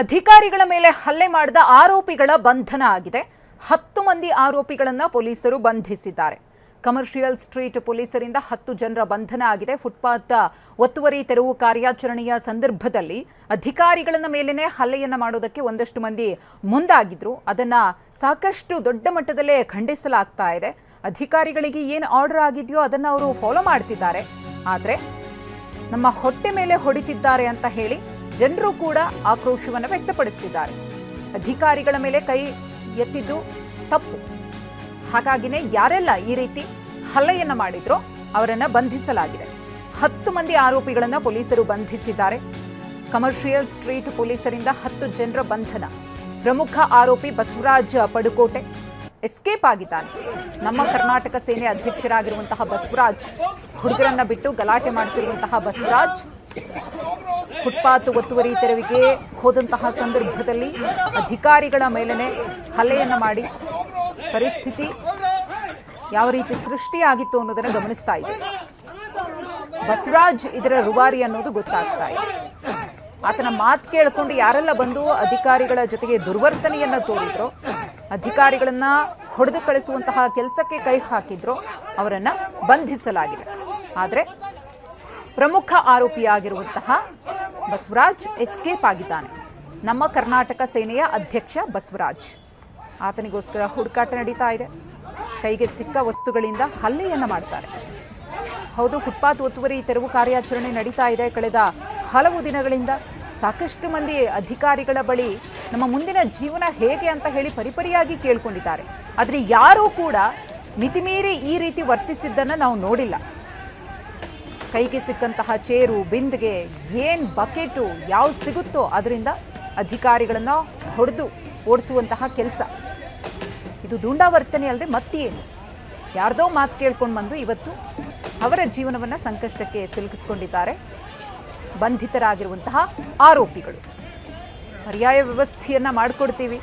ಅಧಿಕಾರಿಗಳ ಮೇಲೆ ಹಲ್ಲೆ ಮಾಡಿದ ಆರೋಪಿಗಳ ಬಂಧನ ಆಗಿದೆ. 10 ಮಂದಿ ಆರೋಪಿಗಳನ್ನು ಪೊಲೀಸರು ಬಂಧಿಸಿದ್ದಾರೆ. ಕಮರ್ಷಿಯಲ್ ಸ್ಟ್ರೀಟ್ ಪೊಲೀಸರಿಂದ 10 ಜನರ ಬಂಧನ ಆಗಿದೆ. ಫುಟ್ಪಾತ್ ಒತ್ತುವರಿ ತೆರವು ಕಾರ್ಯಾಚರಣೆಯ ಸಂದರ್ಭದಲ್ಲಿ ಅಧಿಕಾರಿಗಳ ಮೇಲೇನೆ ಹಲ್ಲೆಯನ್ನು ಮಾಡೋದಕ್ಕೆ ಒಂದಷ್ಟು ಮಂದಿ ಮುಂದಾಗಿದ್ರು. ಅದನ್ನ ಸಾಕಷ್ಟು ದೊಡ್ಡ ಮಟ್ಟದಲ್ಲೇ ಖಂಡಿಸಲಾಗ್ತಾ ಇದೆ. ಅಧಿಕಾರಿಗಳಿಗೆ ಏನು ಆರ್ಡರ್ ಆಗಿದೆಯೋ ಅದನ್ನು ಅವರು ಫಾಲೋ ಮಾಡ್ತಿದ್ದಾರೆ. ಆದರೆ ನಮ್ಮ ಹೊಟ್ಟೆ ಮೇಲೆ ಹೊಡಿತಿದ್ದಾರೆ ಅಂತ ಹೇಳಿ ಜನರು ಕೂಡ ಆಕ್ರೋಶವನ್ನು ವ್ಯಕ್ತಪಡಿಸುತ್ತಿದ್ದಾರೆ. ಅಧಿಕಾರಿಗಳ ಮೇಲೆ ಕೈ ಎತ್ತಿದ್ದು ತಪ್ಪು. ಹಾಗಾಗಿನೇ ಯಾರೆಲ್ಲ ಈ ರೀತಿ ಹಲ್ಲೆಯನ್ನ ಮಾಡಿದ್ರೋ ಅವರನ್ನ ಬಂಧಿಸಲಾಗಿದೆ. 10 ಮಂದಿ ಆರೋಪಿಗಳನ್ನ ಪೊಲೀಸರು ಬಂಧಿಸಿದ್ದಾರೆ. ಕಮರ್ಷಿಯಲ್ ಸ್ಟ್ರೀಟ್ ಪೊಲೀಸರಿಂದ 10 ಜನರ ಬಂಧನ. ಪ್ರಮುಖ ಆರೋಪಿ ಬಸವರಾಜ್ ಪಡುಕೋಟೆ ಎಸ್ಕೇಪ್ ಆಗಿದ್ದಾನೆ. ನಮ್ಮ ಕರ್ನಾಟಕ ಸೇನೆ ಅಧ್ಯಕ್ಷರಾಗಿರುವಂತಹ ಬಸವರಾಜ್, ಹುಡುಗರನ್ನ ಬಿಟ್ಟು ಗಲಾಟೆ ಮಾಡಿಸಿರುವಂತಹ ಬಸವರಾಜ್ ಫುಟ್ಪಾತ್ ಒತ್ತುವರಿ ತೆರವಿಗೆ ಹೋದಂತಹ ಸಂದರ್ಭದಲ್ಲಿ ಅಧಿಕಾರಿಗಳ ಮೇಲೇನೆ ಹಲ್ಲೆಯನ್ನು ಮಾಡಿ ಪರಿಸ್ಥಿತಿ ಯಾವ ರೀತಿ ಸೃಷ್ಟಿಯಾಗಿತ್ತು ಅನ್ನೋದನ್ನು ಗಮನಿಸ್ತಾ ಇದೆ. ಬಸವರಾಜ್ ಇದರ ರೂವಾರಿ ಅನ್ನೋದು ಗೊತ್ತಾಗ್ತಾ ಇದೆ. ಆತನ ಮಾತು ಕೇಳಿಕೊಂಡು ಯಾರೆಲ್ಲ ಬಂದು ಅಧಿಕಾರಿಗಳ ಜೊತೆಗೆ ದುರ್ವರ್ತನೆಯನ್ನ ತೋರಿದ್ರು, ಅಧಿಕಾರಿಗಳನ್ನ ಹೊಡೆದು ಕಳಿಸುವಂತಹ ಕೆಲಸಕ್ಕೆ ಕೈ ಹಾಕಿದ್ರು, ಅವರನ್ನ ಬಂಧಿಸಲಾಗಿದೆ. ಆದರೆ ಪ್ರಮುಖ ಆರೋಪಿಯಾಗಿರುವಂತಹ ಬಸವರಾಜ್ ಎಸ್ಕೇಪ್ ಆಗಿದ್ದಾನೆ. ನಮ್ಮ ಕರ್ನಾಟಕ ಸೇನೆಯ ಅಧ್ಯಕ್ಷ ಬಸವರಾಜ್, ಆತನಿಗೋಸ್ಕರ ಹುಡುಕಾಟ ನಡೀತಾ ಇದೆ. ಕೈಗೆ ಸಿಕ್ಕ ವಸ್ತುಗಳಿಂದ ಹಲ್ಲೆಯನ್ನು ಮಾಡ್ತಾರೆ. ಹೌದು, ಫುಟ್ಪಾತ್ ಒತ್ತುವರಿ ತೆರವು ಕಾರ್ಯಾಚರಣೆ ನಡೀತಾ ಇದೆ. ಕಳೆದ ಹಲವು ದಿನಗಳಿಂದ ಸಾಕಷ್ಟು ಮಂದಿ ಅಧಿಕಾರಿಗಳ ಬಳಿ ನಮ್ಮ ಮುಂದಿನ ಜೀವನ ಹೇಗೆ ಅಂತ ಹೇಳಿ ಪರಿಪರಿಯಾಗಿ ಕೇಳ್ಕೊಂಡಿದ್ದಾರೆ. ಆದರೆ ಯಾರೂ ಕೂಡ ಮಿತಿಮೀರಿ ಈ ರೀತಿ ವರ್ತಿಸಿದ್ದನ್ನು ನಾವು ನೋಡಿಲ್ಲ. ಕೈಗೆ ಸಿಕ್ಕಂತಹ ಚೇರು, ಬಿಂದಿಗೆ, ಏನು ಬಕೆಟು ಯಾವ್ದು ಸಿಗುತ್ತೋ ಅದರಿಂದ ಅಧಿಕಾರಿಗಳನ್ನು ಹೊಡೆದು ಓಡಿಸುವಂತಹ ಕೆಲಸ. ಇದು ದುಂಡಾವರ್ತನೆ ಅಲ್ಲದೆ ಮತ್ತೇನು? ಯಾರ್ದೋ ಮಾತು ಕೇಳ್ಕೊಂಡು ಬಂದು ಇವತ್ತು ಅವರ ಜೀವನವನ್ನು ಸಂಕಷ್ಟಕ್ಕೆ ಸಿಲುಕಿಸಿಕೊಂಡಿದ್ದಾರೆ ಬಂಧಿತರಾಗಿರುವಂತಹ ಆರೋಪಿಗಳು. ಪರ್ಯಾಯ ವ್ಯವಸ್ಥೆಯನ್ನು ಮಾಡಿಕೊಡ್ತೀವಿ.